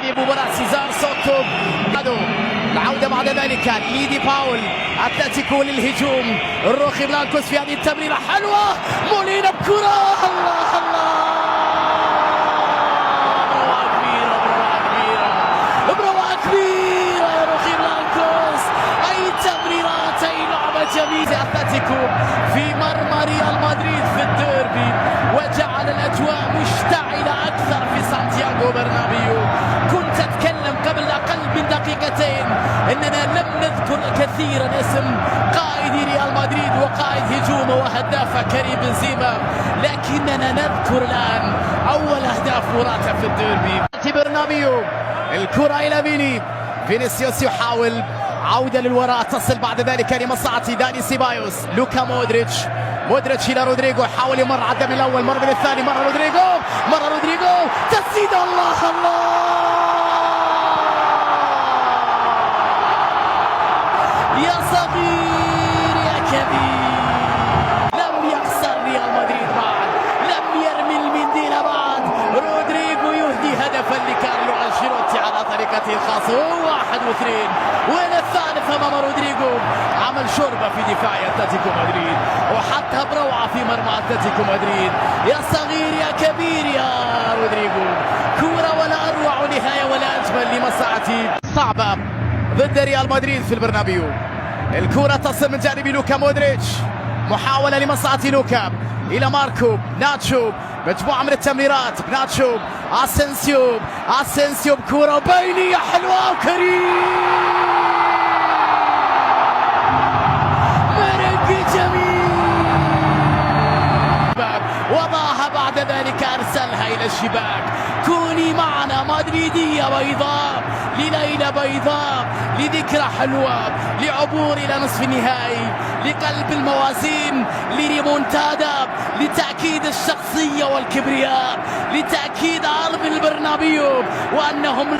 هذه مباراة سيزار سوتو. العودة بعد ذلك ليدي باول. اتلتيكو للهجوم. روخي بلانكوس في هذه التمريرة حلوة. مولينا بكرة. الله الله. بروعة كبيرة يا روخي بلانكوس. أي تمريرات، أي لعبة جميلة. اتلتيكو في مرمى ريال مدريد في الديربي، وجعل الأجواء مشتعلة أكثر في سانتياغو برنابيو. كنت أتكلم قبل أقل من دقيقتين أننا لم نذكر كثيرا اسم قائد ريال مدريد وقائد هجومه وهدافه كريم بنزيما، لكننا نذكر الآن أول أهداف مراته في الديربي. برنابيو الكرة إلى فينيسيوس يحاول عودة للوراء، تصل بعد ذلك لمصلحة داني سيبايوس. لوكا مودريتش إلى رودريجو، حاول يمر على الدم الأول، مر بالثاني، مر رودريجو تسديد. الله الله يا صغير يا كبير. لم يخسر ريال مدريد بعد، لم يرمي المنديل بعد. رودريجو يهدي هدفا لكارلو أنشيلوتي على طريقته الخاصة، وهو 1 و2. وين الثالث أمام رودريجو؟ عمل شوربة في دفاع اتلتيكو مدريد وحطها بروعة في مرمى اتلتيكو مدريد. يا صغير يا كبير يا رودريجو، كورة ولا أروع، نهاية ولا أجمل لمصلحة صعبة ضد ريال مدريد في البرنابيو. الكرة تصل من جانب لوكا مودريتش، محاولة لمصلحة لوكا إلى ماركو ناتشو، مجموعة من التمريرات. ناتشو أسينسيو بكرة بينية حلوة وكريم وضعها بعد ذلك أرسلها إلى الشباك. كوني معنا مدريدية بيضاء لليلة بيضاء، لذكرى حلوة، لعبور إلى نصف النهائي، لقلب الموازين، لريمونتادا، لتأكيد الشخصية والكبرياء، لتأكيد أرض البرنابيو وأنهم